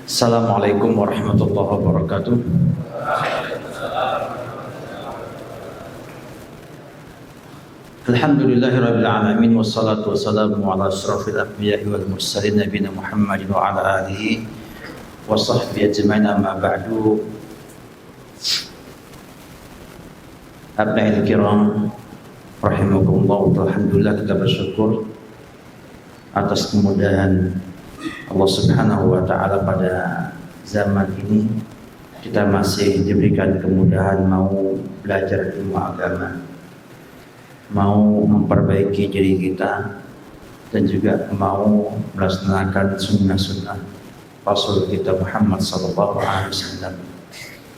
Assalamualaikum warahmatullahi wabarakatuh. Alhamdulillahirabbil alamin wassalatu wassalamu ala asyrafil anbiya'i wal mursalin nabiyina Muhammadin wa ala alihi wa sahbihi ajma'in, amma ba'du. Abna'il kiram rahimakumullah, alhamdulillah kita bersyukur atas kemudahan Allah Subhanahu wa ta'ala pada zaman ini. Kita masih diberikan kemudahan mau belajar ilmu agama, mau memperbaiki diri kita, dan juga mau melaksanakan sunnah-sunnah Rasul kita Muhammad sallallahu alaihi wasallam.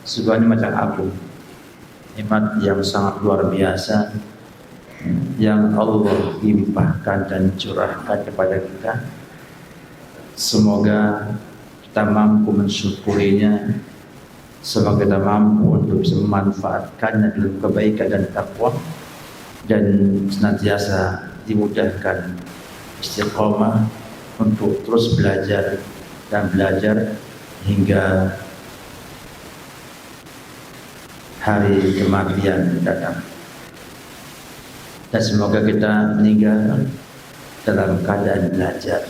Sebuah nikmat yang agung, nikmat yang sangat luar biasa yang Allah limpahkan dan curahkan kepada kita. Semoga kita mampu mensyukurinya, semoga kita mampu untuk bisa memanfaatkannya dalam kebaikan dan takwa, dan senantiasa dimudahkan istiqomah untuk terus belajar dan belajar hingga hari kematian datang. Dan semoga kita meninggal dalam keadaan belajar,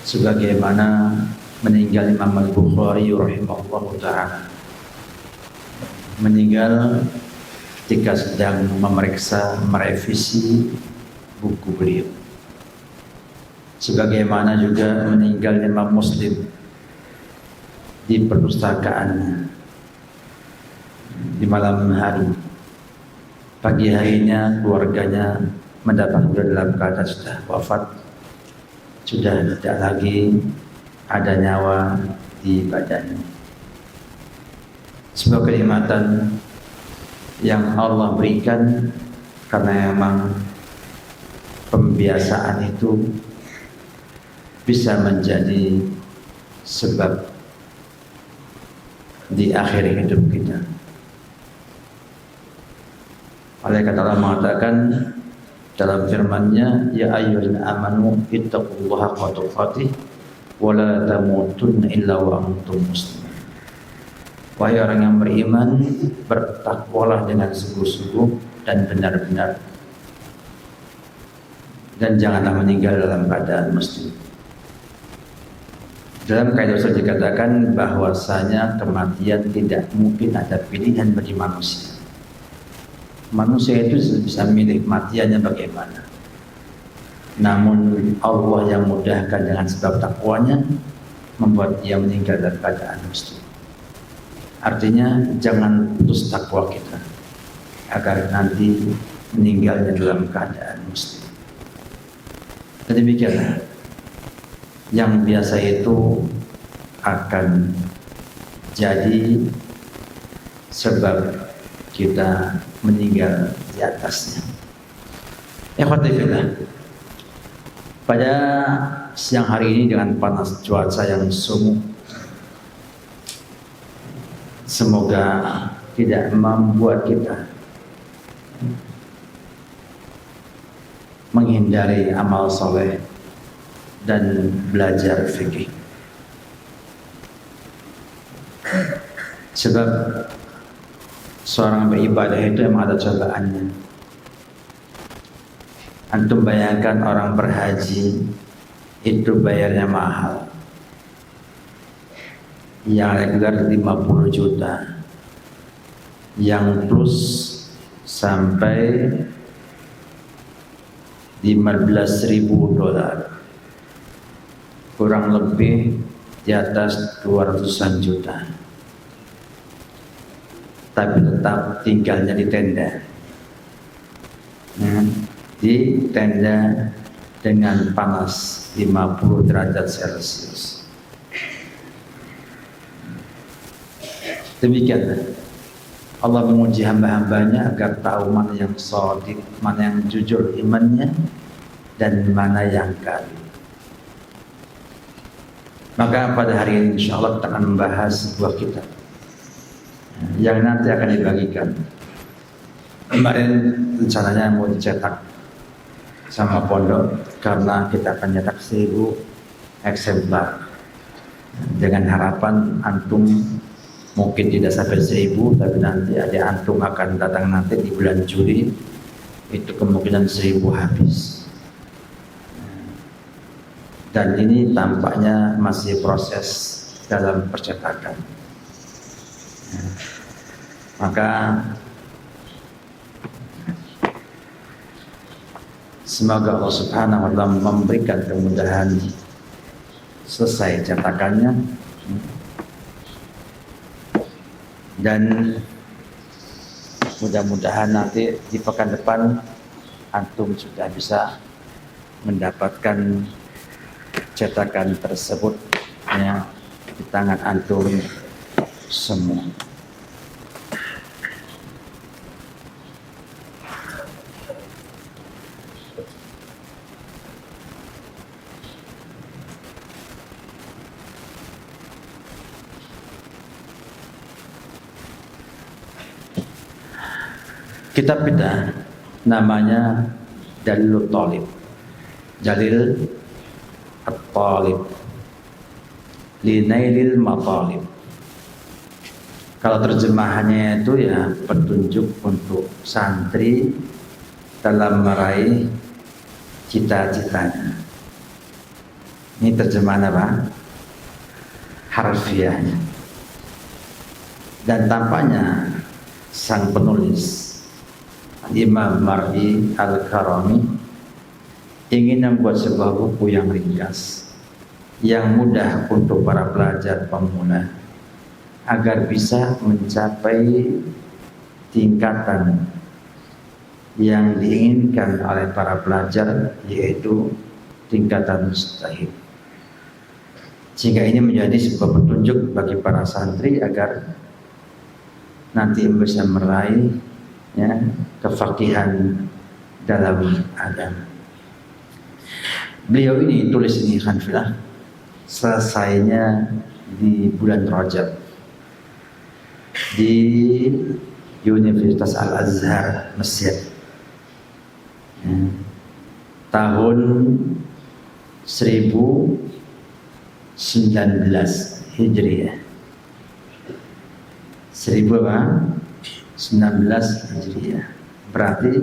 sebagaimana meninggal Imam Al-Bukhari rahimahullah ta'ala, meninggal ketika sedang memeriksa, merevisi buku beliau. Sebagaimana juga meninggal Imam Muslim di perpustakaan di malam hari. Pagi harinya keluarganya mendapat berita dalam keadaan sudah wafat, sudah tidak lagi ada nyawa di badannya. Sebuah kenikmatan yang Allah berikan, karena memang pembiasaan itu bisa menjadi sebab di akhir hidup kita. Oleh kata Allah mengatakan dalam firman-Nya, ya ayyuhallazina amanu ittaqullaha haqqa tuqatih wa la tamutunna illa wa antum muslimun. Wahai orang yang beriman, bertakwalah dengan sungguh-sungguh dan benar-benar, dan janganlah meninggal dalam keadaan muslim. Dalam kaidah usul dikatakan bahwasanya kematian tidak mungkin ada pilihan bagi manusia. Manusia itu bisa milih kematiannya bagaimana. Namun Allah yang mudahkan dengan sebab takwanya membuat dia meninggal dalam keadaan muslim. Artinya jangan putus takwa kita agar nanti meninggalnya dalam keadaan muslim. Dan demikianlah yang biasa itu akan jadi sebab kita meninggal di atasnya. Ikhwatifillah, pada siang hari ini dengan panas cuaca yang semu, semoga tidak membuat kita menghindari amal soleh dan belajar fikih. Sebab seorang beribadah itu memang ada cobaannya. Antum bayangkan orang berhaji itu bayarnya mahal, yang reguler 50 juta, yang plus sampai 15.000 dolar, kurang lebih di atas 200-an juta. Tapi tetap tinggalnya di tenda, di tenda dengan panas 50 derajat Celcius. Demikian Allah menguji hamba-hambanya agar tahu mana yang shadiq, mana yang jujur imannya, dan mana yang kafir. Maka pada hari ini insya Allah kita akan membahas sebuah kitab yang nanti akan dibagikan. Kemarin rencananya mau dicetak sama pondok karena kita akan nyetak 1000 eksemplar. dengan harapan antum mungkin tidak sampai 1000, tapi nanti ada antum akan datang nanti di bulan Juli, itu kemungkinan 1000 habis. Dan ini tampaknya masih proses dalam percetakan. Maka semoga Allah Subhanahu wa ta'ala memberikan kemudahan selesai cetakannya, dan mudah-mudahan nanti di pekan depan antum sudah bisa mendapatkan cetakan tersebut ya, di tangan antum semua. Kitab kita namanya Dalilul Talib, Jalil At-Talib Linailil Matalib. Kalau terjemahannya itu ya petunjuk untuk santri dalam meraih cita-citanya. Ini terjemahan apa? Harfiahnya. Dan tampaknya sang penulis Imam Mar'i Al-Karami ingin membuat sebuah buku yang ringkas, yang mudah untuk para pelajar pemula agar bisa mencapai tingkatan yang diinginkan oleh para pelajar, yaitu tingkatan mustahid. Sehingga ini menjadi sebuah petunjuk bagi para santri agar nanti bisa meraih ya, kefaqihan dalam agama. Beliau ini tulis ini Khanfilah selesainya di bulan Rajab di Universitas Al-Azhar Mesir ya, tahun 1019 Hijriah. 19 Hijriah. Berarti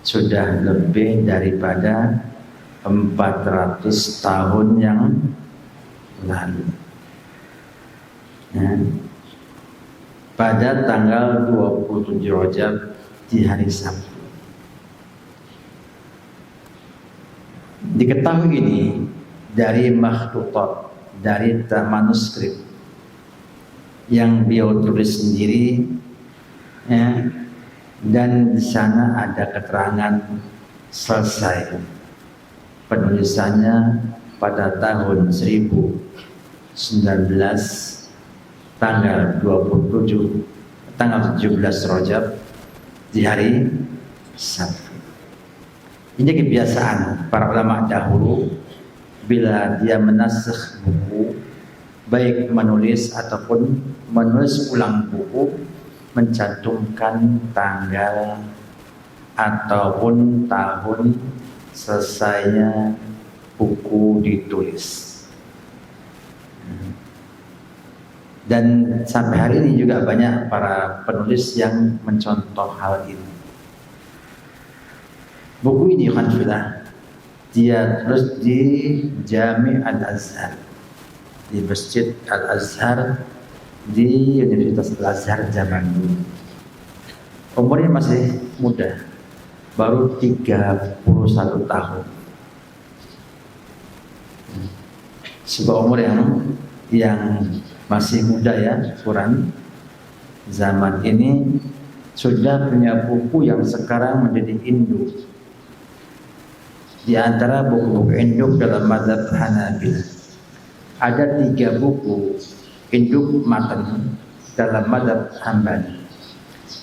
sudah lebih daripada 400 tahun yang lalu. Ya. Pada tanggal 27 Rajab di hari Sabtu. Diketahui ini dari makhtutat, dari manuskrip yang beliau tulis sendiri ya, dan di sana ada keterangan selesai penulisannya pada tahun 1019 tanggal 17 Rajab di hari Sabtu. Ini kebiasaan para ulama dahulu bila dia menasakh buku, baik menulis ataupun menulis ulang buku, mencantumkan tanggal ataupun tahun selesainya buku ditulis. Dan sampai hari ini juga banyak para penulis yang mencontoh hal ini. Buku ini Khanfilah dia tulis di Jami' Al-Azhar, di Masjid Al-Azhar di Universitas Al-Azhar zaman dulu. Umurnya masih muda, baru 31 tahun. Sebuah umur yang masih muda ya, Quran zaman ini sudah punya buku yang sekarang menjadi induk. Di antara buku-buku induk dalam mazhab Hanabil ada 3 buku induk matan dalam mazhab Hambali.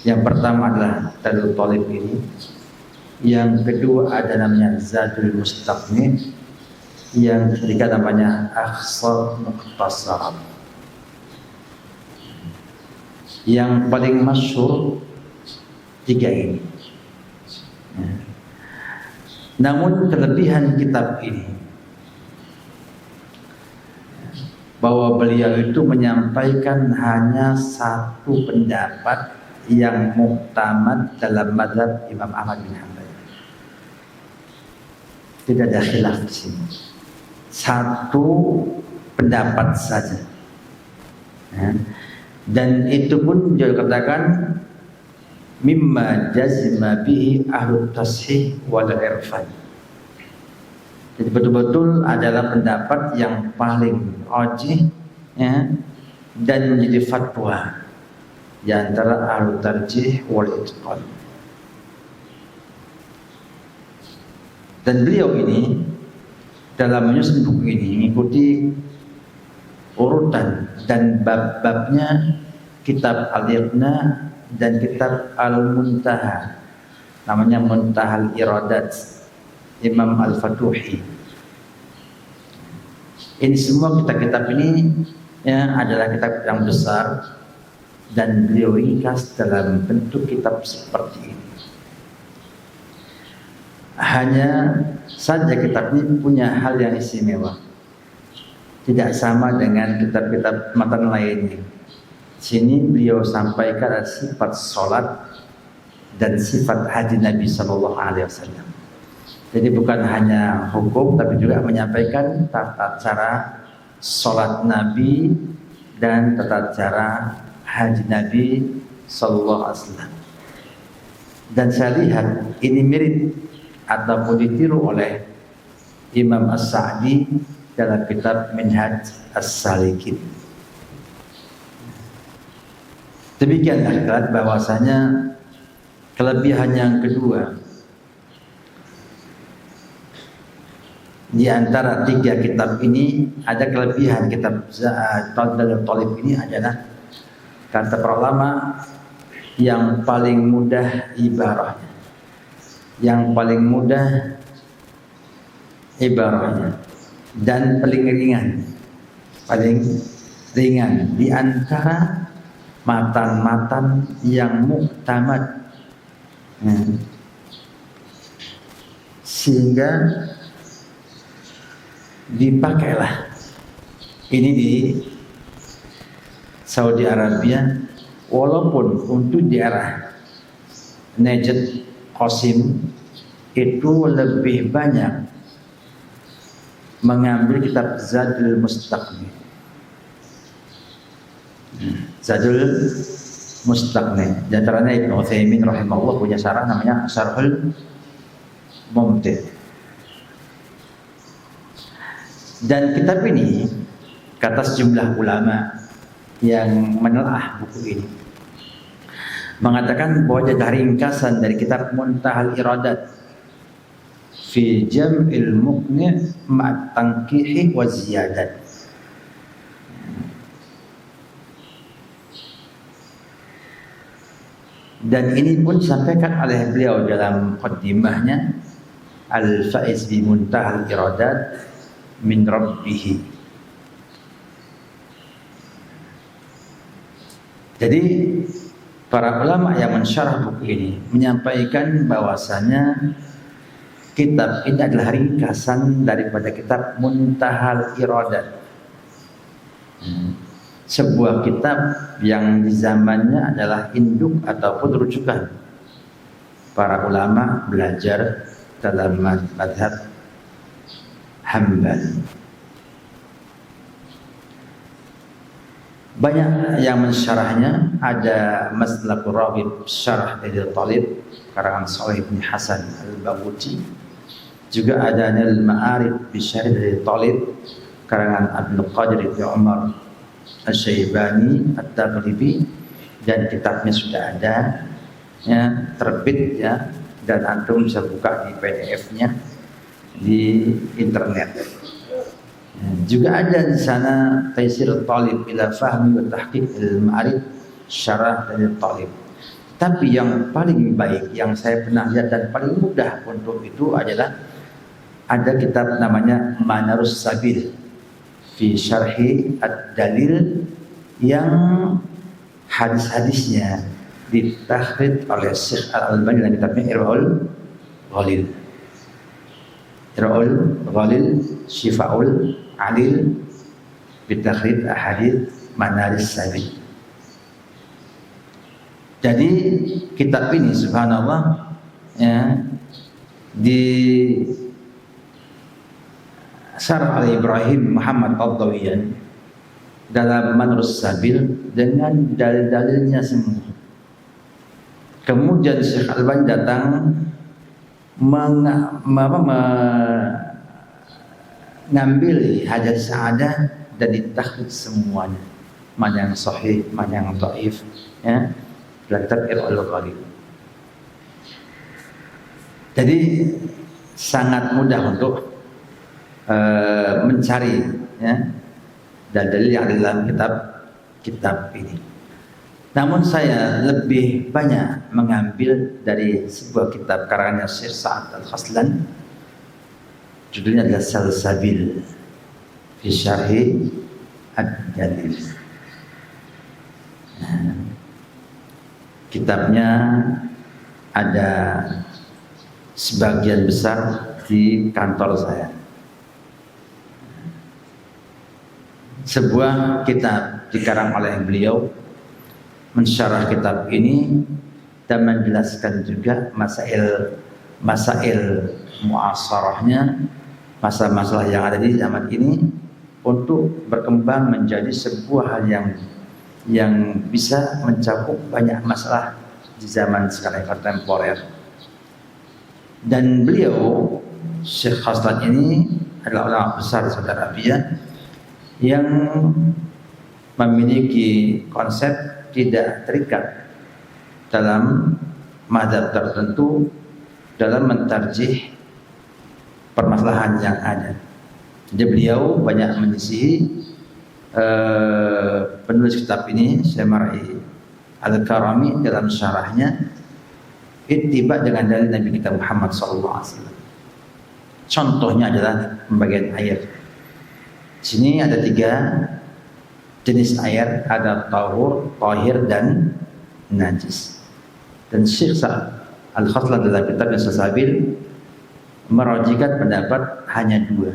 Yang pertama adalah Dalilul Talib ini, yang kedua ada namanya Zadul Mustaqni, yang ketiga namanya Akhsar Mukhtasar. Yang paling masyhur 3 ini. Namun kelebihan kitab ini bahwa beliau itu menyampaikan hanya satu pendapat yang muktamad dalam mazhab Imam Ahmad bin Hanbal. Tidak ada khilaf di sini. Satu pendapat saja. Ya. Dan itu pun dia katakan mimma jazma bihi ahlu tashih wal irfan. Jadi betul-betul adalah pendapat yang paling rajih, ya, dan menjadi fatwa di antara ahlu tarjih wal itqan. Dan beliau ini dalam menyusun buku ini mengikuti urutan dan bab-babnya kitab Al-Iqna dan kitab Al-Muntaha, namanya Muntahal Iradat Imam Al-Fatuhi. Ini semua kitab-kitab ini ya, adalah kitab yang besar dan beliau ringkas dalam bentuk kitab seperti ini. Hanya saja kitab ini punya hal yang istimewa, tidak sama dengan kitab-kitab matan lainnya. Sini beliau sampaikan sifat sholat dan sifat haji Nabi Sallallahu Alaihi Wasallam. Jadi bukan hanya hukum, tapi juga menyampaikan tata cara sholat Nabi dan tata cara haji Nabi Sallallahu Alaihi Wasallam. Dan saya lihat ini mirip ataupun ditiru oleh Imam As-Sa'di dalam kitab Minhaj As-Salikin. Demikianlah bahwasanya kelebihan yang kedua di antara tiga kitab ini, ada kelebihan kitab Tadal Talib ini adalah kata para ulama yang paling mudah ibarahnya, yang paling mudah ibarahnya dan paling ringan di antara matan-matan yang muktamad, sehingga dipakailah ini di Saudi Arabia, walaupun untuk daerah Najd Qasim itu lebih banyak mengambil kitab Zadul Mustaqni. Zadul Mustaqni, di antaranya Ibnu Utsaimin rahimahullah punya syarah namanya Syarhul Mumti'. Dan kitab ini kata sejumlah ulama yang menelaah buku ini mengatakan bahwa ada ringkasan dari kitab Muntahal Iradat fi Jam'il Muqni' ma'at Tanqihi wa Ziyadat. Dan ini pun disampaikan oleh beliau dalam muqaddimahnya Al-Faiz bi Muntahal Iradat min Rabbih. Jadi para ulama yang mensyarah buku ini menyampaikan bahwasanya kitab ini adalah ringkasan daripada kitab Muntahal Iradat, sebuah kitab yang di zamannya adalah induk ataupun rujukan para ulama belajar dalam mazhab Hambali. Banyak yang mensyarahnya, ada Maslakul Raghib Syarah dari Talib karangan Shalih bin Hasan Al-Baghuti, juga ada Al-Ma'arif bi Syarah dari Talib karangan Abdul Qadir bin Umar Asy-Syaibani At-Taghlibi, dan kitabnya sudah ada ya, terbit ya, dan antum bisa buka di PDF-nya di internet. Juga ada di sana Taisir Talib ila Fahmi wa Tahqiq al-Ma'arif Syarah dari Talib. Tapi yang paling baik yang saya pernah lihat dan paling mudah untuk itu adalah ada kitab namanya Manarus Sabil fi Syarhi Ad-Dalil, yang hadis-hadisnya ditakhrij oleh Syekh Al-Albani dalam kitabnya Irwaul Ghalil. Irwaul Ghalil Syifaul Alil bitakhrij ahadits Manaris Sabil. Jadi kitab ini subhanallah ya, di Syarah Ibrahim Muhammad Al-Dawiyan dalam Manarus Sabil dengan dalil-dalilnya semua. Kemudian Syekh Al-Albani datang mengambil hadis ada dan ditakhrij semuanya, mana yang sahih, mana yang dhaif, ya, dalam kitab Irwaul Ghalib. Jadi sangat mudah untuk mencari ya dalil yang ada dalam kitab ini. Namun saya lebih banyak mengambil dari sebuah kitab karangan Syekh Sa'ad Al-Khaslan, judulnya adalah Salsabil fi Syarhi Ad-Dalil. Nah, kitabnya ada sebagian besar di kantor saya. Sebuah kitab dikarang oleh beliau mensyarah kitab ini dan menjelaskan juga masail muasarahnya, masalah-masalah yang ada di zaman ini untuk berkembang menjadi sebuah hal yang bisa mencakup banyak masalah di zaman sekarang kontemporer. Dan beliau Syekh Khaslan ini adalah ulama besar Saudi Arabia yang memiliki konsep tidak terikat dalam mazhab tertentu dalam mentarjih permasalahan yang ada. Jadi beliau banyak menyisihi penulis kitab ini, Syekh Mar'i Al-Karami, dalam syarahnya ittiba dengan dalil Nabi kita Muhammad SAW. Contohnya adalah pembagian air. Di sini ada 3 jenis air, ada tahur, tahir, dan najis. Dan Syekh Sa'ad Al-Khaslan dalam kitab Salsabil merajikan pendapat hanya 2,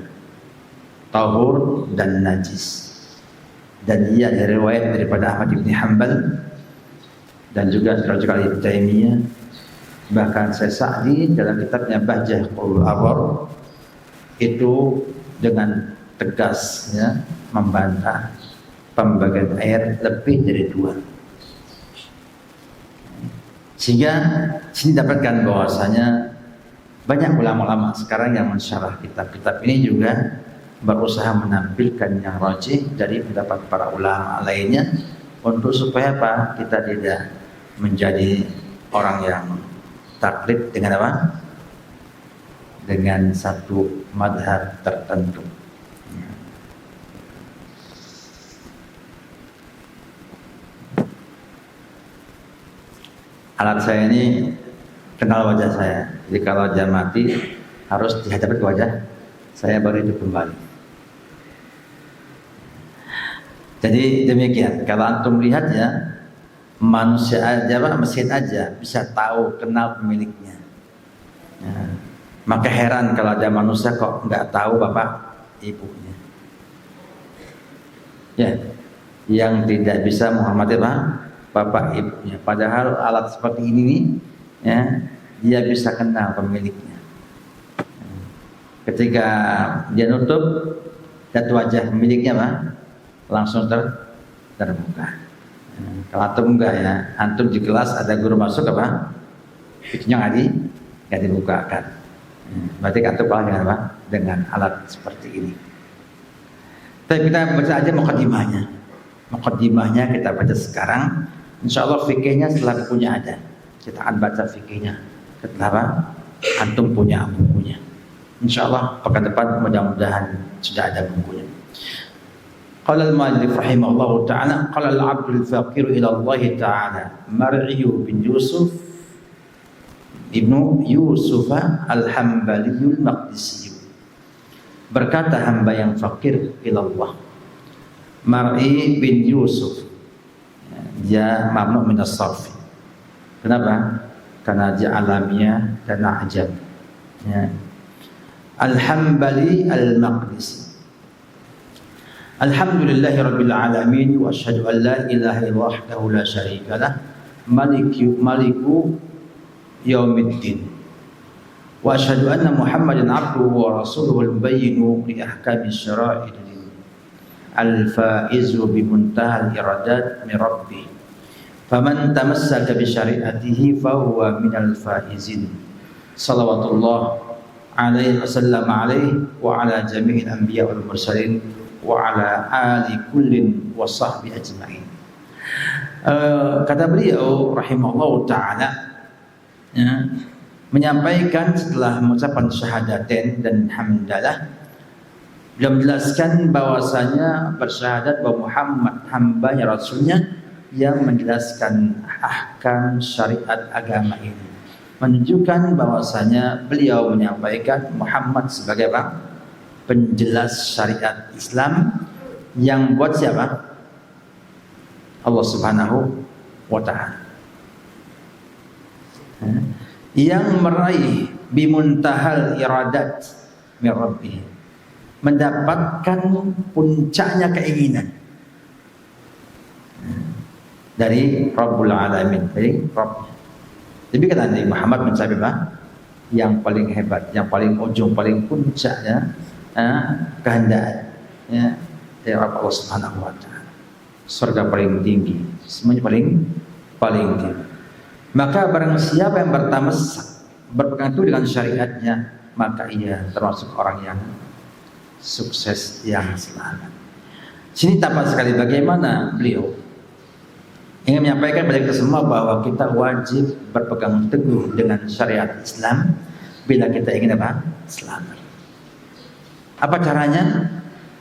tahur dan najis. Dan ia dari riwayat daripada Ahmad bin Hanbal dan juga dirajikan Ibnu Taimiyah. Bahkan Syekh Sa'di dalam kitabnya Bahjah Qaulul Abar itu dengan tegas ya membantah pembagian air lebih dari 2. Sehingga sini dapatkan bahwasanya banyak ulama-ulama sekarang yang mensyarah kitab-kitab ini juga berusaha menampilkan yang rajih dari pendapat para ulama lainnya untuk supaya apa? Kita tidak menjadi orang yang taklid dengan apa? Dengan satu madhab tertentu. Alat saya ini kenal wajah saya. Jadi kalau dia mati harus dihadapkan ke wajah saya baru hidup kembali. Jadi demikian. Kalau antum lihat ya, manusia aja, mesin aja bisa tahu kenal pemiliknya. Ya. Maka heran kalau ada manusia kok nggak tahu bapak ibunya. Ya, yang tidak bisa menghormati bapak ibunya. Padahal alat seperti ini nih, ya, dia bisa kenal pemiliknya. Ketika dia nutup, lihat wajah pemiliknya langsung terbuka. Kalau antum enggak ya, antum di kelas ada guru masuk pintunya nggak dibukakan. Berarti antum kalah dengan dengan alat seperti ini. Tapi kita baca aja muqaddimahnya. Muqaddimahnya kita baca sekarang. Insya Allah fikihnya setelah bukunya ada. Kita akan baca fikihnya. Setelah antum punya bukunya. Insya Allah pekan depan mudah-mudahan sudah ada bukunya. Qala al-mu'allif rahimahullahu ta'ala, qala al-'abdul faqir ila Allah ta'ala, Mar'i bin Yusuf Ibnu Yusuf al-Hambali al-Maqdisi. Berkata hamba yang fakir ila Allah, Mar'i bin Yusuf, dia mamnu min as-sarf. Kenapa? Karena dia alamiah dan ajab. Ya. Al-Hambali al-Maqdisi. Alhamdulillahirabbil alamin wa asyhadu an la ilaha illallah wahdahu la syarikalah maliku yaumiddin wa asyhadu anna Muhammadan abduhu wa rasuluhu al-mubayyinu li ahkami syara'id al-faizu bi muntahal iradat min rabbih faman tamassaka bi syari'atihi fa huwa minal faizin salawatullah alaihi wasallam alaihi wa ala jami'il anbiya wal mursalin wa ala ali kullin wa sahbi ajma'in. Kata beliau rahimahullah ta'ala ya, menyampaikan setelah mengucapkan syahadatain dan hamdalah, beliau menjelaskan bahwasanya bersyahadat bahwa Muhammad hambanya rasulnya yang menjelaskan ahkam syariat agama ini, menunjukkan bahwasanya beliau menyampaikan Muhammad sebagai apa? Penjelas syariat Islam yang buat siapa? Allah Subhanahu wa ta'ala. Yang meraih bimuntahal iradat min rabbih, mendapatkan puncaknya keinginan dari Rabbul Alamin, dari Rabb. Jadi kata Nabi Muhammad mencapai apa? Yang paling hebat, yang paling ujung, paling puncaknya kehendak ya, dari Allah Subhanahu wa ta'ala. Surga paling tinggi, semuanya paling tinggi. Maka barang siapa yang bertamassak, berpegang teguh dengan syariatnya, maka ia termasuk orang yang sukses, yang selamat. Sini tampak sekali bagaimana beliau ingin menyampaikan kepada kita semua bahwa kita wajib berpegang teguh dengan syariat Islam bila kita ingin apa? Selamat. Apa caranya?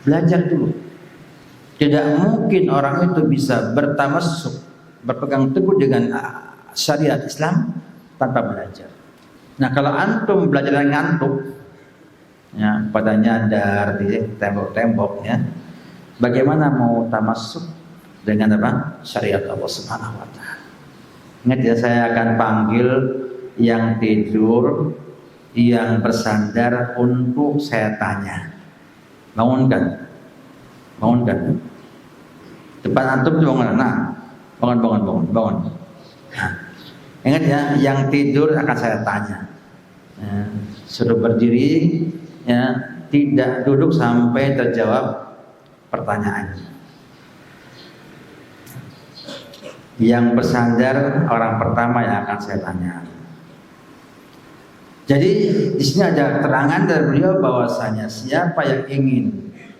Belajar dulu. Tidak mungkin orang itu bisa bertamassuk, berpegang teguh dengan syariat Islam tanpa belajar. Nah, kalau antum belajar dengan ngantuk, ya, pada nyandar di tembok-tembok, ya, bagaimana mau tamassuk dengan apa? Syariat Allah Subhanahu wa ta'ala. Ingat ya, saya akan panggil yang tidur, yang bersandar untuk saya tanya. Bangunkan. Bangunkan. Depan antum itu bangun. Nah, bangun. Nah, ingat ya, yang tidur akan saya tanya. Ya, suruh berdiri, ya, tidak duduk sampai terjawab pertanyaannya. Yang bersandar orang pertama yang akan saya tanya. Jadi di sini ada keterangan dari beliau bahwasanya siapa yang ingin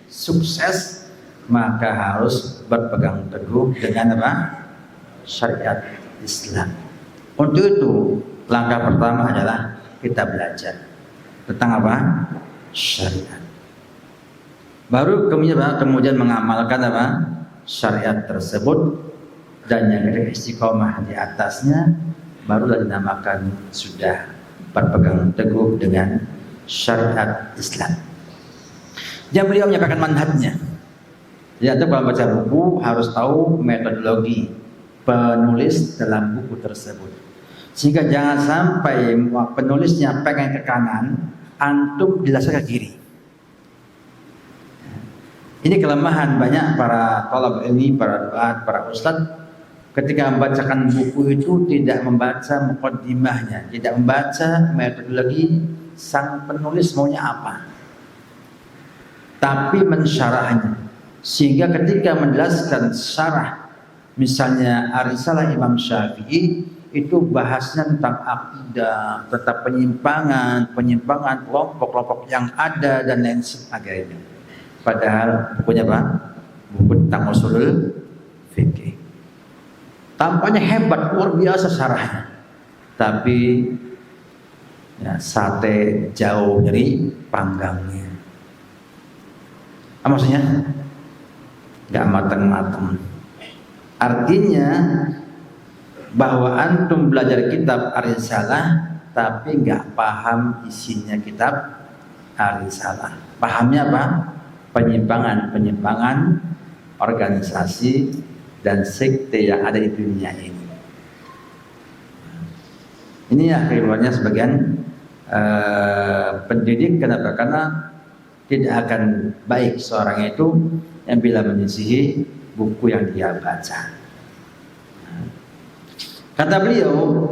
sukses maka harus berpegang teguh dengan apa? Syariat Islam. Untuk itu langkah pertama adalah kita belajar tentang apa? Syariat. Baru kemudian mengamalkan apa? Syariat tersebut, dan yang istiqomah di atasnya barulah dinamakan sudah berpegang teguh dengan syariat Islam. Yang beliau menyampaikan manhajnya. Jadi kalau baca buku harus tahu metodologi penulis dalam buku tersebut. Sehingga jangan sampai penulisnya pengen ke kanan, antum jelaskan ke kiri. Ini kelemahan banyak para thalab ilmi, para duat, para ustadz. Ketika membacakan buku itu tidak membaca muqaddimahnya, tidak membaca metodologi sang penulis maunya apa, tapi mensyarahnya. Sehingga ketika menjelaskan syarah, misalnya Ar-Risalah Imam Syafi'i, itu bahasnya tentang akidah, tentang penyimpangan kelompok-kelompok yang ada dan lain sebagainya. Padahal bukunya apa? Buku tentang usulul fikih. Tampaknya hebat, luar biasa syarahnya, tapi ya, sate jauh dari panggangnya. Apa maksudnya? Gak matang-matang. Artinya bahwa antum belajar kitab Ar-Risalah tapi gak paham isinya kitab Ar-Risalah. Pahamnya apa? Penyimpangan organisasi dan sekte yang ada di dunia ini. Ini akhirnya sebagian pendidik. Kenapa? Karena tidak akan baik seorang itu yang bila menyisihi buku yang dia baca. Kata beliau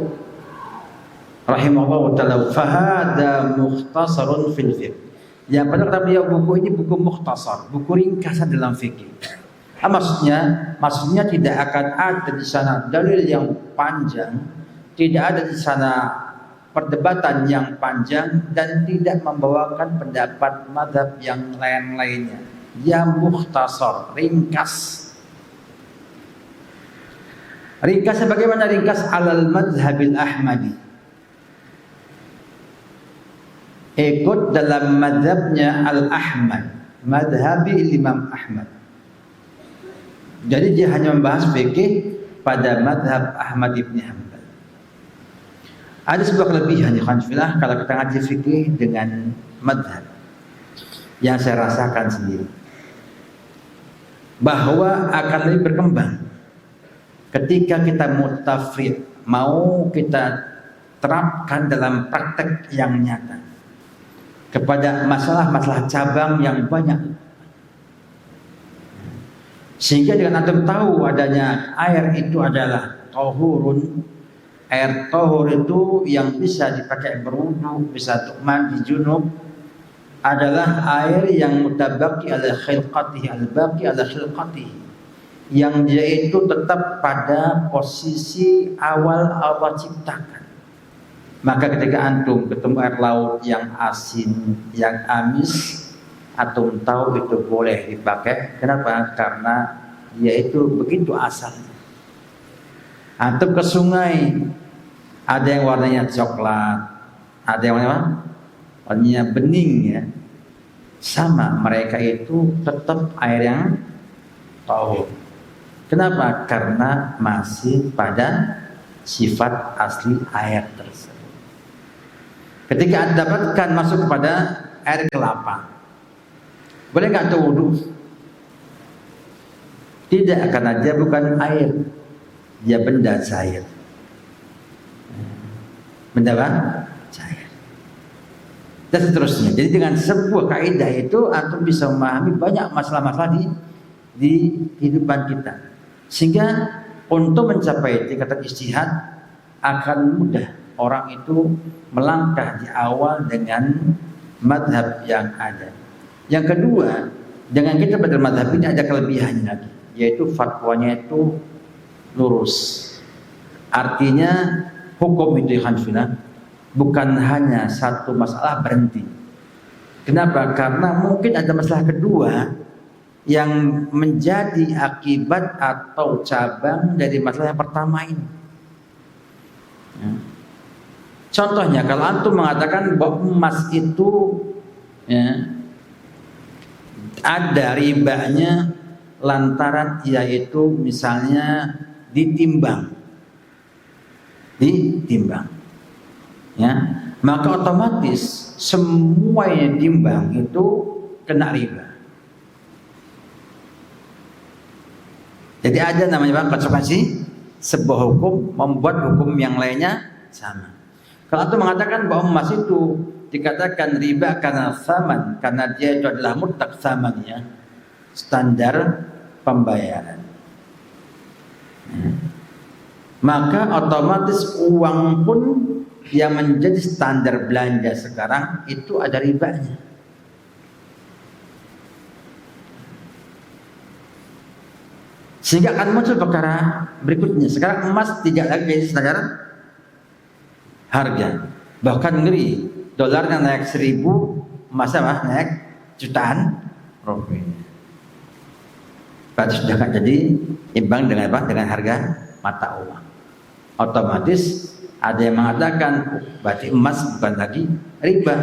rahimahullah ta'ala, fahada mukhtasarun fil fiqh. Yang pada kata beliau, buku ini buku mukhtasar, buku ringkasan dalam fikih. Maksudnya tidak akan ada di sana dalil yang panjang, tidak ada di sana perdebatan yang panjang, dan tidak membawakan pendapat mazhab yang lain-lainnya. Ya mukhtasar, ringkas. Ringkasnya bagaimana? Ringkas alal madhabil ahmadi, ikut dalam madhabnya al-Ahmad, madhabi Imam Ahmad. Jadi dia hanya membahas fikih pada madhab Ahmad ibn Hanbal. Ada sebuah kelebihan ya Khanfilah kalau kita ngaji fikih dengan madhab, yang saya rasakan sendiri, bahwa akan lebih berkembang ketika kita mutafrid, mau kita terapkan dalam praktek yang nyata kepada masalah-masalah cabang yang banyak. Sehingga dengan antum tahu adanya air itu adalah tahurun, air tahur itu yang bisa dipakai berwudu, bisa untuk mandi junub, adalah air yang mutabaqi ala khilqatihi, al-baqi ala khilqatihi, yang dia itu tetap pada posisi awal Allah ciptakan. Maka ketika antum ketemu air laut yang asin, yang amis, antum tahu itu boleh dipakai. Kenapa? Karena dia itu begitu asalnya. Antum ke sungai, ada yang warnanya coklat, ada yang warnanya bening ya. Sama, mereka itu tetap air yang tahur. Kenapa? Karena masih pada sifat asli air tersebut. Ketika Anda dapatkan masuk kepada air kelapa, boleh nggak tuh wudu? Tidak, karena dia bukan air, dia benda cair. Benda apa? Cair. Dan seterusnya. Jadi dengan sebuah kaidah itu antum bisa memahami banyak masalah-masalah di kehidupan kita. Sehingga untuk mencapai tingkatan ijtihad akan mudah orang itu melangkah di awal dengan madhab yang ada. Yang kedua, dengan kita pada madhab ini ada kelebihannya lagi, yaitu fatwanya itu lurus. Artinya hukum itu Hanfilah bukan hanya satu masalah berhenti. Kenapa? Karena mungkin ada masalah kedua yang menjadi akibat atau cabang dari masalah yang pertama ini. Ya. Contohnya kalau antum mengatakan bahwa emas itu ya, ada ribanya lantaran yaitu misalnya ditimbang, ya, maka otomatis semua yang ditimbang itu kena riba. Jadi ada namanya konsekuensi sebuah hukum membuat hukum yang lainnya sama. Kalau antum mengatakan bahwa emas itu dikatakan riba karena saman, karena dia itu adalah mutlak samannya, standar pembayaran, maka otomatis uang pun yang menjadi standar belanja sekarang itu ada ribanya. Sehingga akan muncul perkara berikutnya. Sekarang emas tidak lagi jadi standar harga, bahkan ngeri, dolarnya naik 1000, emasnya naik jutaan rupiah. Berarti sudah kan jadi imbang dengan apa? Dengan harga mata uang. Otomatis ada yang mengatakan berarti emas bukan lagi riba.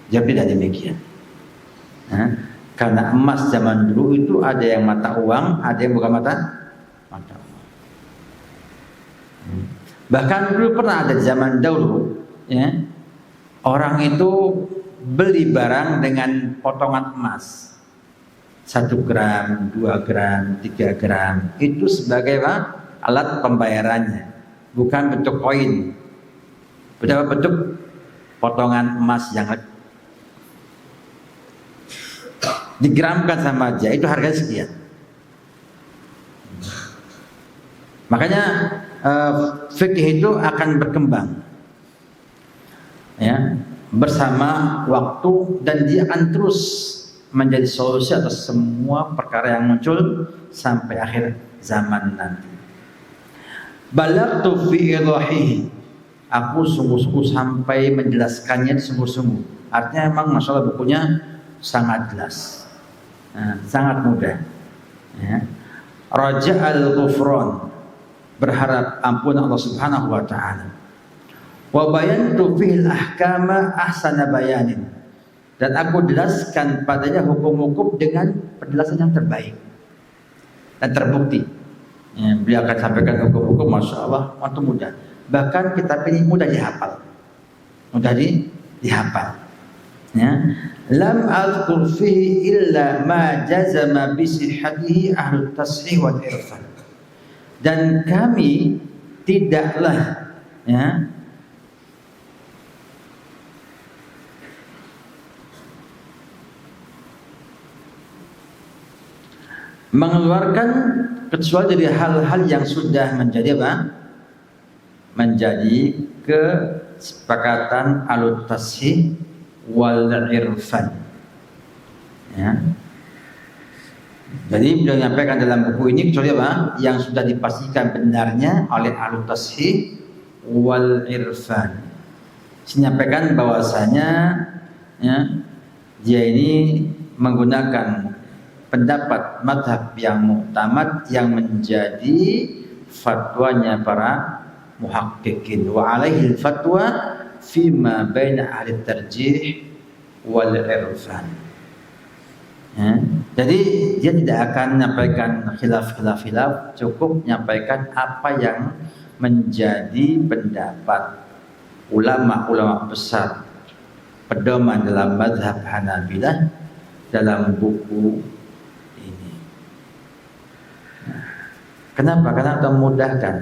Jawab tidak demikian. Karena emas zaman dulu itu ada yang mata uang, ada yang bukan mata uang. Bahkan dulu pernah ada zaman dahulu, ya, orang itu beli barang dengan potongan emas 1 gram, 2 gram, 3 gram, itu sebagai apa? Alat pembayarannya, bukan bentuk koin, bentuk potongan emas yang digramkan sama dia itu harganya sekian. Makanya fikih itu akan berkembang ya bersama waktu, dan dia akan terus menjadi solusi atas semua perkara yang muncul sampai akhir zaman nanti. Balagtu fi idahihi, aku sungguh-sungguh sampai menjelaskannya sungguh-sungguh. Artinya memang masalah bukunya sangat jelas, sangat mudah. Ya. Raja al-ghufran, berharap ampun Allah Subhanahu wa taala. Wa bayantu fil ahkama ahsana bayanin, dan aku jelaskan padanya hukum-hukum dengan penjelasan yang terbaik dan terbukti. Ya, beliau akan sampaikan hukum-hukum, masya Allah, waktu mudah. Bahkan kitab ini mudah dihafal, dihafal. Ya. Lam azkur fihi illa ma jazama bi sihhatihi ahlu tashih wal irfan. Dan kami tidaklah ya mengeluarkan kecuali dari hal-hal yang sudah menjadi apa? Menjadi kesepakatan ahlu tashih wal irfan. Ya. Jadi beliau menyampaikan dalam buku ini kecuali apa? Yang sudah dipastikan benarnya oleh ahlu tashih wal irfan. Menyampaikan bahwasanya ya, dia ini menggunakan pendapat madhab yang mu'tamad yang menjadi fatwanya para muhaqqiqin, wa alaihi fatwa fima baina ahli tarjih wal irfan. Ya. Jadi dia tidak akan menyampaikan khilaf, cukup menyampaikan apa yang menjadi pendapat ulama-ulama besar pedoman dalam mazhab Hanabilah dalam buku ini. Kenapa? Karena untuk memudahkan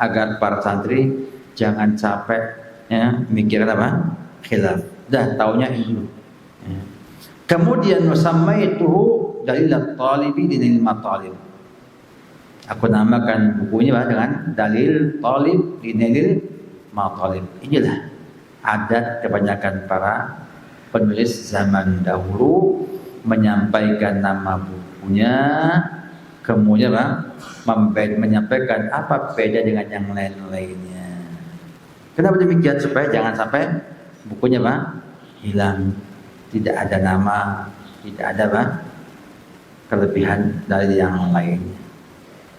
agar para santri jangan capek ya mikirkan apa? Khilaf. Dah taunya itu. Ya. Kemudian wasammaituhu dalil at-talibi dinil matalib. Aku namakan bukunya dengan dalil talib dinil matalib. Inilah adat kebanyakan para penulis zaman dahulu menyampaikan nama bukunya, kemudian menyampaikan apa beda dengan yang lain-lainnya. Kenapa demikian? Supaya jangan sampai bukunya hilang. Tidak ada nama, tidak ada kelebihan dari yang lainnya.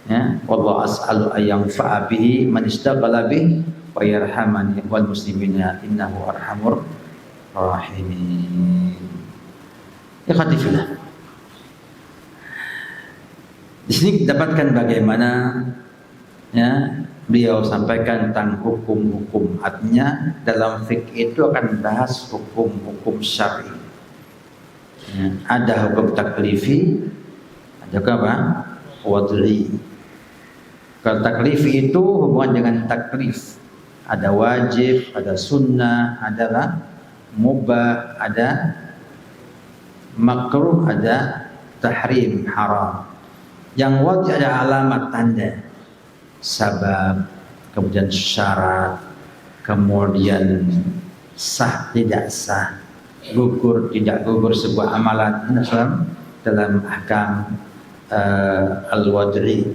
Ya, wallahu as'alu ayyang fa'abihi man istaghala bih wa yarhamani wal muslimina innahu arhamur rahimin. Ikhwati fillah. Di sini dapatkan bagaimana ya beliau sampaikan tentang hukum-hukum. Artinya dalam fikih itu akan bahas hukum-hukum syar'i. Ya, ada hukum taklifi, ada apa? Wad'i. Kalau taklifi itu hubungan dengan taklif. Ada wajib, ada sunnah, ada mubah, ada makruh, ada tahrim, haram. Yang wad'i ada alamat tanda, sabab, kemudian syarat, kemudian sah tidak sah, gugur tidak gugur sebuah amalan dalam ahkam al-wad'i.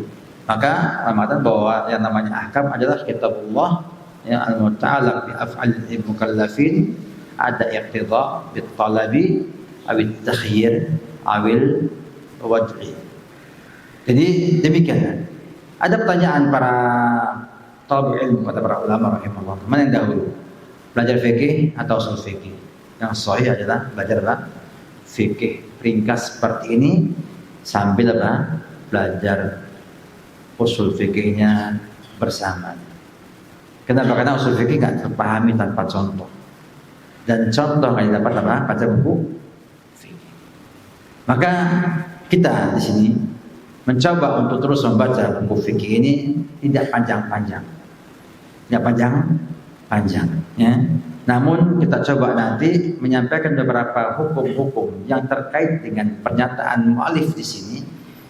Maka mengatakan bahwa yang namanya ahkam adalah kitabullah yang al-muta'allaq bi af'alil mukallafin, ada iqtida bit talabi awit takhyir awil wad'i. Jadi demikian. Ada pertanyaan para talibul ilmu kata para ulama rahimahullah, mana yang dahulu? Belajar fikih atau usul fikih? Yang sahih adalah belajar fikih. Ringkas seperti ini sambil belajar usul fikihnya bersama. Kenapa? Karena usul fikih nggak terpahami tanpa contoh. Dan contoh hanya dapat baca buku fikih. Maka kita di sini mencoba untuk terus membaca buku fikih ini tidak panjang-panjang, tidak panjang-panjang, ya. Namun kita coba nanti menyampaikan beberapa hukum-hukum yang terkait dengan pernyataan mu'alif di sini,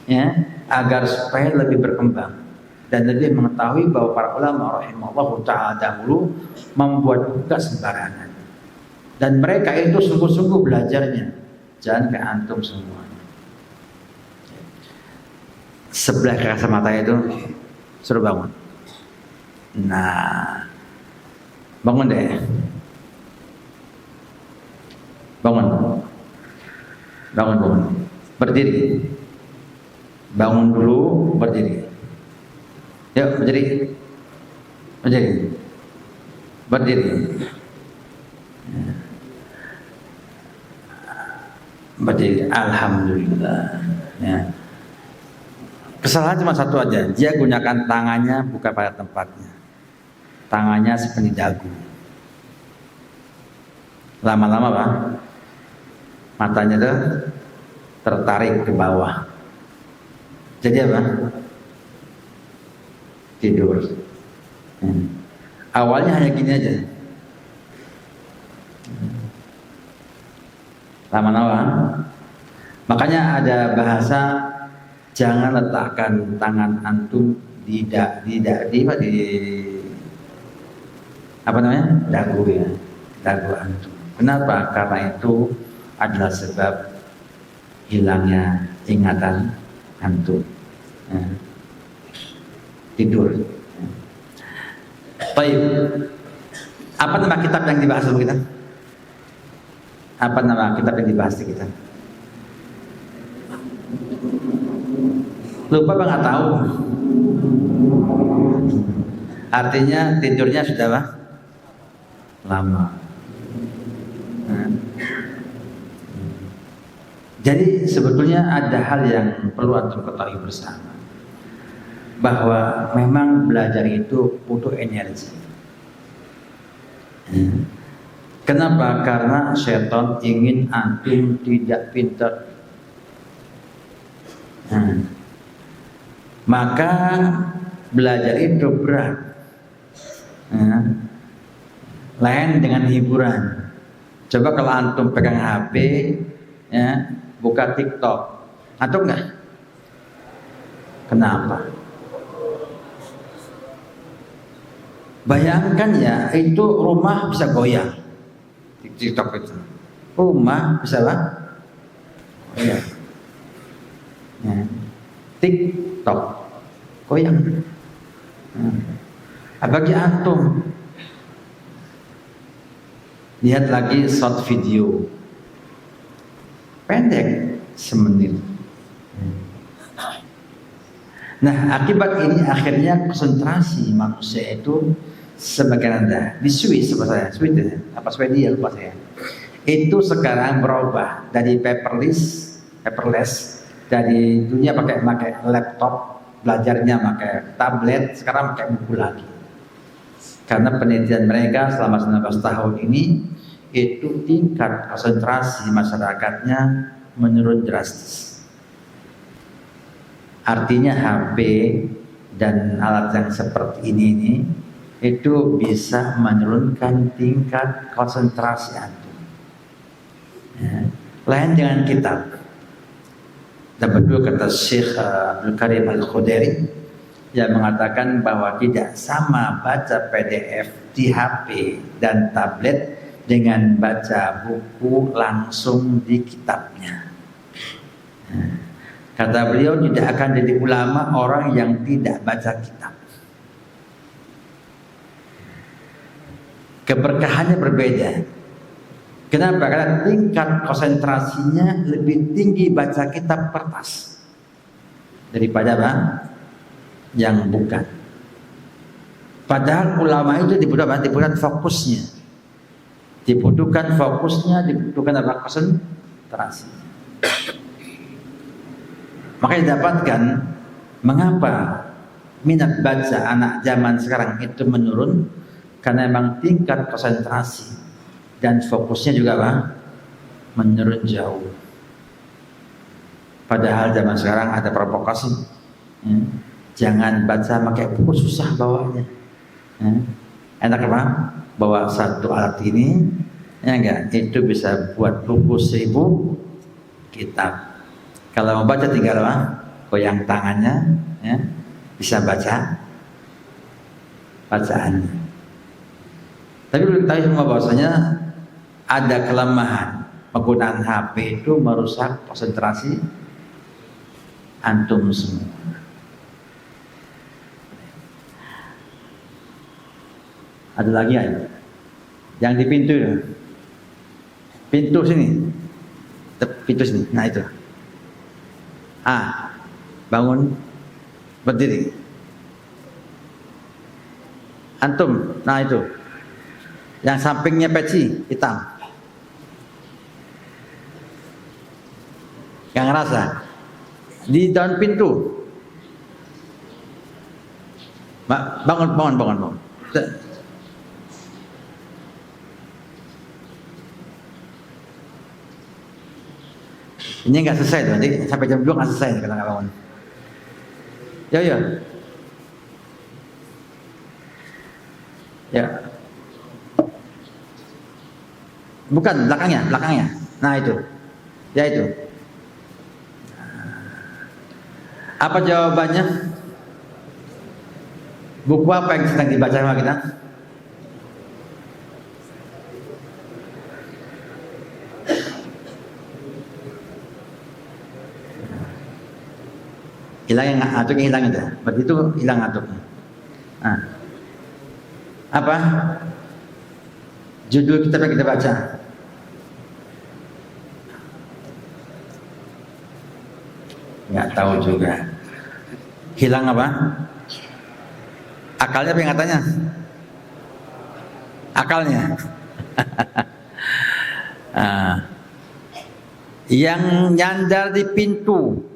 ya, agar supaya lebih berkembang dan lebih mengetahui bahwa para ulama rahimahullah ta'ala dahulu membuat buka sembarangan, dan mereka itu sungguh-sungguh belajarnya, jangan ke antum semua. Sebelah kacamata itu suruh bangun. Nah, bangun deh, bangun, berdiri, bangun dulu, berdiri. Yuk, berdiri. Berdiri. Alhamdulillah. Ya. Kesalahan cuma satu aja, dia gunakan tangannya bukan pada tempatnya. Tangannya seperti dagu. Lama-lama Pak, matanya tuh tertarik ke bawah. Jadi apa? Tidur. Awalnya hanya gini aja. Lama-lama. Makanya ada bahasa, jangan letakkan tangan antum di apa namanya? Dagu ya. Dagu antum. Kenapa? Karena itu adalah sebab hilangnya ingatan antum. Ya. Tidur. Baik. Apa nama kitab yang dibahas sama kita? Apa nama kitab yang dibahas di kita? Lupa apa nggak tahu? Artinya tidurnya sudah apa? Lama. Jadi sebetulnya ada hal yang perlu antum ketahui bersama, bahwa memang belajar itu butuh energi. Kenapa? Karena setan ingin antum tidak pintar. Maka belajar itu berat. Lain dengan hiburan. Coba kalau antum pegang HP, ya, buka TikTok, atau enggak? Kenapa? Bayangkan ya, itu rumah bisa goyang. TikTok itu. Rumah bisa apa? Goyang. Ya. TikTok goyang. Bagi antum, lihat lagi short video pendek semenit. Nah, akibat ini akhirnya konsentrasi manusia itu semakin rendah. Di Swiss, Swedia lupa saya. Itu sekarang berubah dari paperless, dari dunia pakai laptop, belajarnya pakai tablet, sekarang pakai buku lagi. Karena penelitian mereka selama 19 tahun ini, itu tingkat konsentrasi masyarakatnya menurun drastis. Artinya HP dan alat yang seperti ini itu bisa menurunkan tingkat konsentrasi antum. Ya. Lain dengan kitab. Dan betul kata Syekh Abdul Karim Al-Khudairi yang mengatakan bahwa tidak sama baca PDF di HP dan tablet dengan baca buku langsung di kitabnya. Kata beliau, tidak akan jadi ulama orang yang tidak baca kitab. Keberkahannya berbeda. Kenapa? Karena tingkat konsentrasinya lebih tinggi baca kitab kertas daripada apa? Yang bukan. Padahal ulama itu dibutuhkan fokusnya. Dibutuhkan apa? Konsentrasi. Makanya didapatkan mengapa minat baca anak zaman sekarang itu menurun, karena memang tingkat konsentrasi dan fokusnya juga apa? Menurun jauh. Padahal zaman sekarang ada provokasi. Jangan baca pakai buku, susah bawanya. Enak apa? bahwa satu alat ini ya enggak, itu bisa buat buku 1000 kitab. Kalau mau baca tinggal goyang tangannya, ya, bisa baca bacaannya. Tapi belum tahu semua bahwasanya ada kelemahan penggunaan HP itu merusak konsentrasi antum semua. Ada lagi ya? Yang di pintu itu. Pintu sini. Pintu sini. Nah itu. Bangun, berdiri. Antum, nah itu. Yang sampingnya peci hitam. Yang ngerasa di daun pintu. Bangun. Ini nggak selesai tuh, nanti sampai jam 2 nggak selesai kalau nggak bangun. Ya. Bukan belakangnya. Nah itu, ya itu. Apa jawabannya? Buku apa yang sedang dibaca sama kita? Hilang yang atuknya hilang itu, berarti itu hilang atuknya. Apa judul kitab yang kita baca? Nggak tahu juga. Hilang apa? Akalnya apa yang katanya? Akalnya. Yang nyandar di pintu.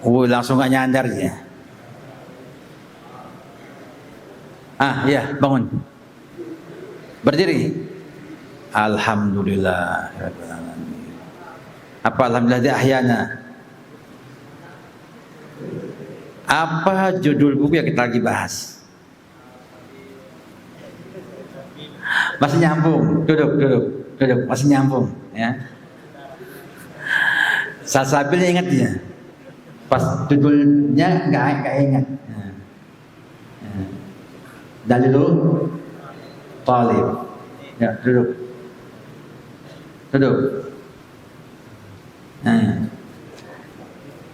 Langsung gak nyandar ya. Iya, bangun. Berdiri. Alhamdulillah. Apa alhamdulillah di ahyana? Apa judul buku yang kita lagi bahas? Masih nyambung. Duduk. Masih nyambung, ya. Sasabil ingat dia. Pas judulnya nggak ingat. Dalilul Talib. Ya, duduk.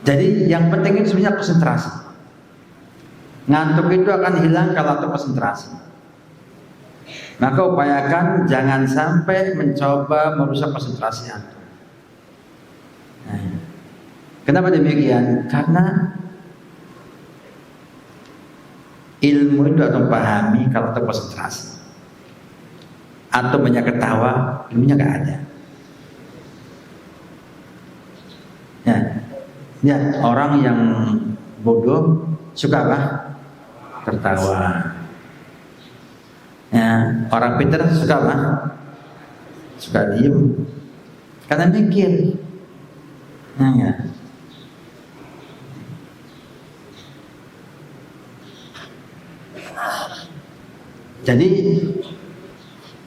Jadi yang penting itu sebenarnya konsentrasi. Ngantuk itu akan hilang kalau ada konsentrasi. Maka upayakan jangan sampai mencoba merusak konsentrasi antum. Kenapa demikian? Karena ilmu itu atau pahami kalau terkonsentrasi atau banyak ketawa, ilmunya nggak ada. Ya, orang yang bodoh suka apa? Tertawa. Ya, orang pintar suka apa? Suka diem. Karena mikir. Ya. Jadi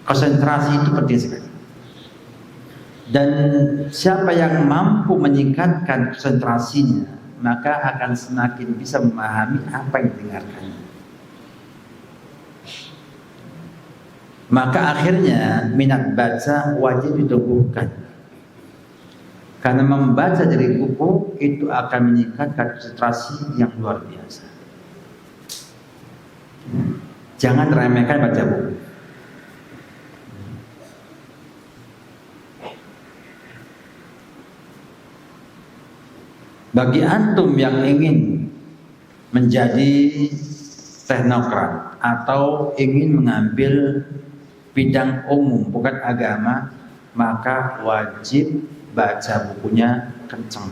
konsentrasi itu penting sekali. Dan siapa yang mampu meningkatkan konsentrasinya, maka akan semakin bisa memahami apa yang didengarkannya. Maka akhirnya minat baca wajib ditumbuhkan. Karena membaca dari buku itu akan meningkatkan konsentrasi yang luar biasa. Jangan remehkan baca buku. Bagi antum yang ingin menjadi teknokrat atau ingin mengambil bidang umum bukan agama, maka wajib baca bukunya kencang.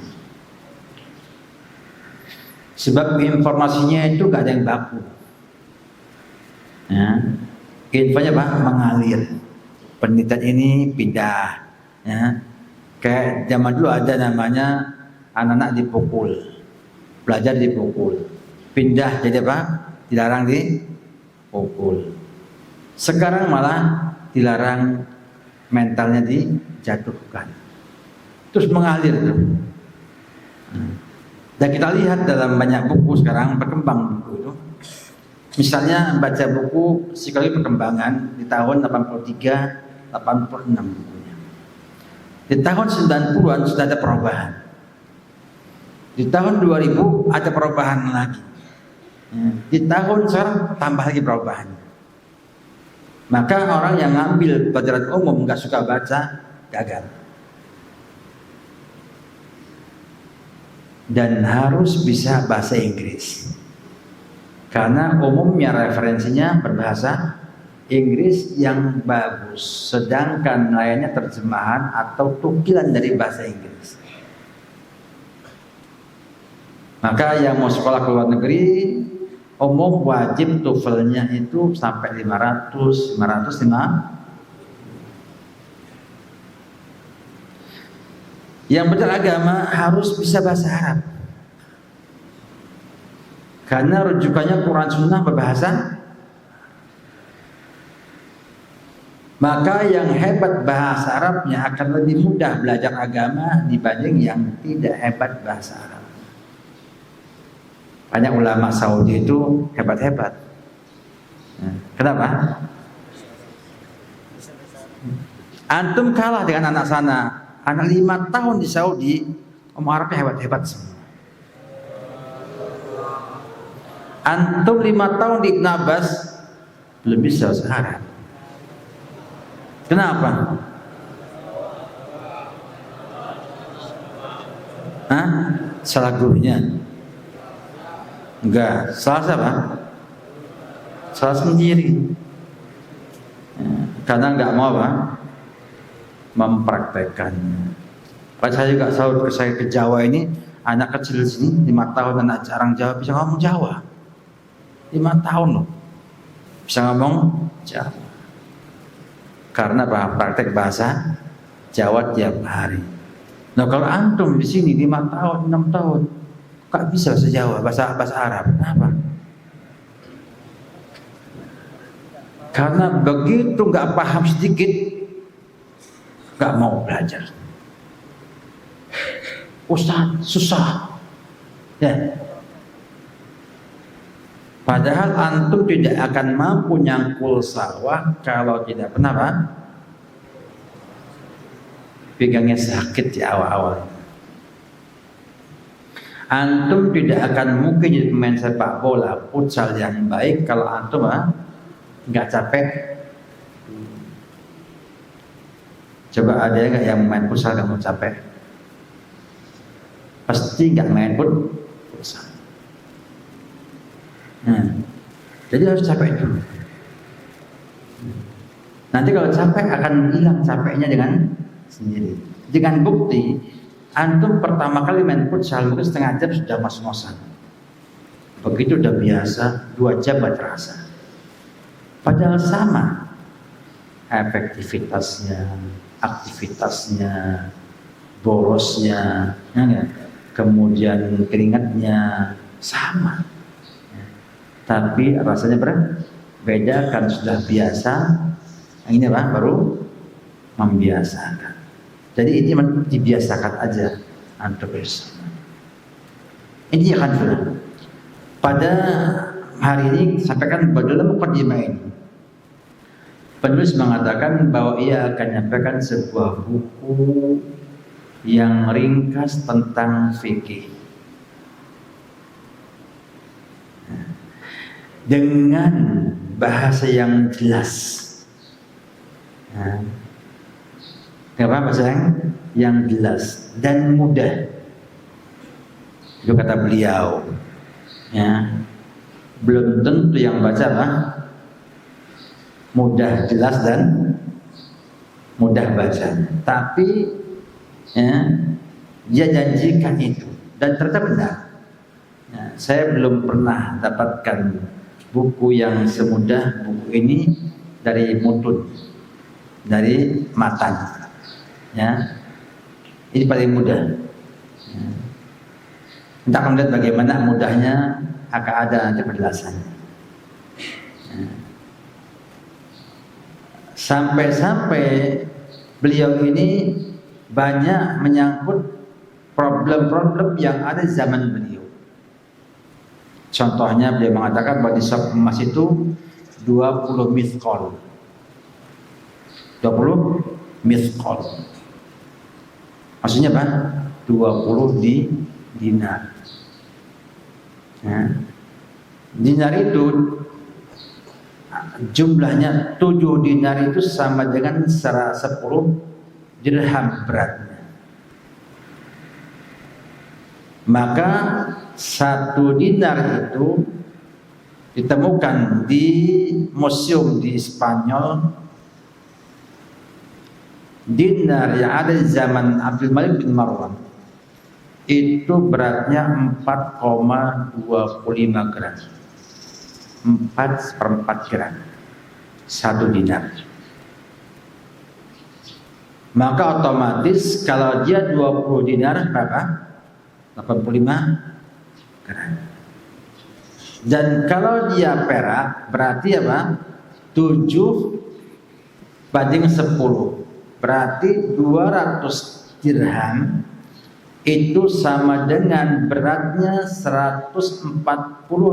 Sebab informasinya itu gak ada yang baku. Ya, infonya mengalir. Penelitian ini pindah. Ya, kayak zaman dulu ada namanya anak-anak dipukul, belajar dipukul, pindah jadi apa? Dilarang dipukul. Sekarang malah dilarang mentalnya dijatuhkan. Terus mengalir tuh. Dan kita lihat dalam banyak buku sekarang berkembang buku itu. Misalnya baca buku Psikologi Perkembangan di tahun 83, 86 bukunya. Di tahun 90-an sudah ada perubahan. Di tahun 2000 ada perubahan lagi. Di tahun sekarang tambah lagi perubahan. Maka orang yang ngambil pelajaran umum nggak suka baca gagal. Dan harus bisa bahasa Inggris. Karena umumnya referensinya berbahasa Inggris yang bagus, sedangkan lainnya terjemahan atau tukilan dari bahasa Inggris. Maka yang mau sekolah ke luar negeri, umum wajib TOEFL-nya itu sampai 500, 505. Yang beragama harus bisa bahasa Arab. Karena rujukannya Quran Sunnah berbahasa. Maka yang hebat bahasa Arabnya akan lebih mudah belajar agama dibanding yang tidak hebat bahasa Arab. Banyak ulama Saudi itu hebat-hebat. Kenapa? Antum kalah dengan anak sana. Anak 5 tahun di Saudi, ngomong Arabnya hebat-hebat semua. Antum 5 tahun di Ibn Abbas, belum bisa bahasa Arab. Kenapa? Hah? Salah gurunya? Enggak. Salah siapa? Salah sendiri. Karena enggak mau apa? Mempraktekannya. Pas saya juga saya ke Jawa ini, anak kecil sini 5 tahun anak jarang Jawa bisa ngomong Jawa. 5 tahun loh bisa ngomong Jawa. Karena praktek bahasa Jawa tiap hari. Nah kalau antum di sini 5 tahun, 6 tahun, kok bisa bahasa Jawa, bahasa Arab? Kenapa? Karena begitu nggak paham sedikit, nggak mau belajar. Ustaz, susah. Ya. Padahal antum tidak akan mampu nyangkul sawah kalau tidak pernah apa? Pegangnya sakit di awal-awal. Antum tidak akan mungkin jadi pemain sepak bola futsal yang baik kalau antum nggak capek. Coba ada nggak yang main futsal nggak mau capek? Pasti nggak main futsal. Jadi harus capek dulu. Nanti kalau capek akan hilang capeknya dengan sendiri. Dengan bukti, antum pertama kali main futsal mungkin setengah jam sudah ngos-ngosan. Begitu udah biasa, 2 jam gak terasa. Padahal sama efektivitasnya, aktivitasnya, borosnya, kemudian keringatnya sama. Tapi rasanya berbeda kan sudah biasa. Yang ini baru membiasakan. Jadi ini dibiasakan aja antum bersama. Ini akan sudah. Pada hari ini sampaikan dalam mukadimah ini. Penulis mengatakan bahwa ia akan menyampaikan sebuah buku yang ringkas tentang fikih. Dengan bahasa yang jelas. Bahasa yang jelas dan mudah. Itu kata beliau. Ya. Belum tentu yang baca mudah, jelas dan mudah baca. Tapi dia janjikan itu dan ternyata benar. Ya, saya belum pernah dapatkan buku yang semudah buku ini dari mutun, dari matan. Ya, ini paling mudah. Ya. Kita akan lihat bagaimana mudahnya akan ada nanti penjelasannya. Sampai-sampai beliau ini banyak menyangkut problem-problem yang ada di zaman beliau. Contohnya beliau mengatakan bahwa nisab emas itu 20 mithqal. 20 mithqal. Maksudnya apa? 20 dinar. Ya. Dinar itu jumlahnya 7 dinar itu sama dengan 10 dirham beratnya. Maka 1 dinar itu ditemukan di museum di Spanyol. Dinar yang ada di zaman Abdul Malik bin Marwan itu beratnya 4,25 gram. 4/4 gram 1 dinar. Maka otomatis kalau dia 20 dinar berapa? 85 gram. Dan kalau dia perak berarti apa? 7/10. Berarti 200 dirham itu sama dengan beratnya 140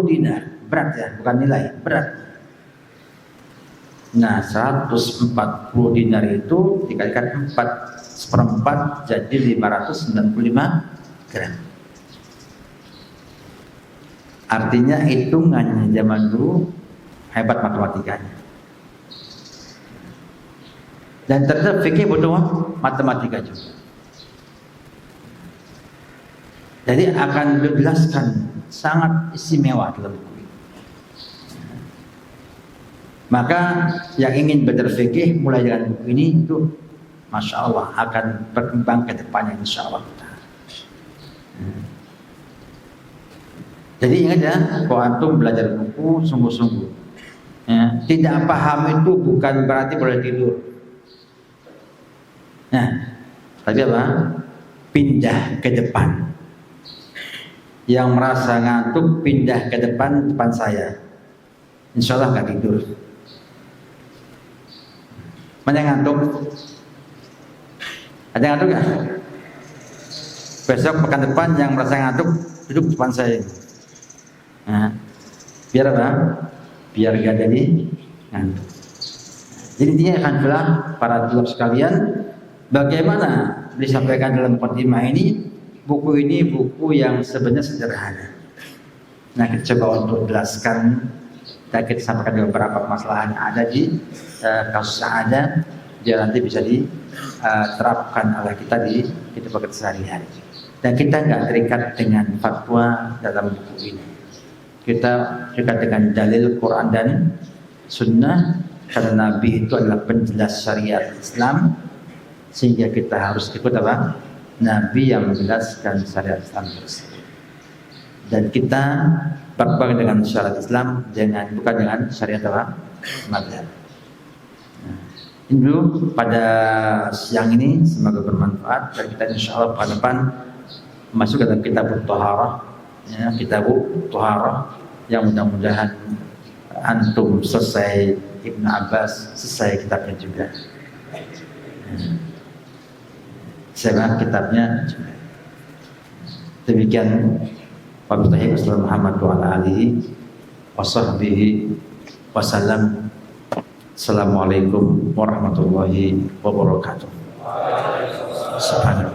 dinar. Berat ya, bukan nilai, berat. Nah, 140 dinar itu dikalikan 4/4 jadi 595 gram. Artinya hitungannya zaman dulu hebat matematikanya. Dan ternyata fikih butuh matematika juga. Jadi akan dijelaskan sangat istimewa dalam buku ini. Maka yang ingin belajar fikih mulai dengan buku ini itu Masya Allah akan berkembang ke depannya insya Allah. Jadi ingat ya, kalau antum belajar buku sungguh-sungguh ya, tidak paham itu bukan berarti boleh tidur. Nah, tapi apa? Pindah ke depan. Yang merasa ngantuk pindah ke depan saya. Insya Allah nggak tidur. Mana yang ngantuk? Ada yang ngantuk nggak? Besok pekan depan yang merasa ngantuk duduk depan saya. Nah, biar apa? Biar gak jadi ngantuk. Jadi intinya akan bilang para tulab sekalian, bagaimana disampaikan dalam mukadimah ini, buku ini buku yang sebenarnya sederhana. Nah, kita coba untuk jelaskan dan kita sampaikan beberapa permasalahan yang ada di kasus yang ada, biar nanti bisa diterapkan oleh kita di kehidupan sehari-hari. Dan kita nggak terikat dengan fatwa dalam buku ini. Kita terikat dengan dalil Quran dan Sunnah, karena Nabi itu adalah penjelas syariat Islam, sehingga kita harus ikut apa? Nabi yang menjelaskan syariat Islam tersebut. Dan kita berpegang dengan syariat Islam, bukan dengan syariat apa? Mazhab. Nah, ini dulu pada siang ini, semoga bermanfaat dan kita insya Allah pada depan masuk dalam kitab Thaharah, ya, kitab Thaharah yang mudah-mudahan antum selesai Ibnu Abbas, selesai kitabnya juga. Saya kitabnya juga. Demikian wabillahi wassalamu Muhammad wa ala alihi wa sahbihi wasallam. Assalamualaikum warahmatullahi wabarakatuh. Subhanallah.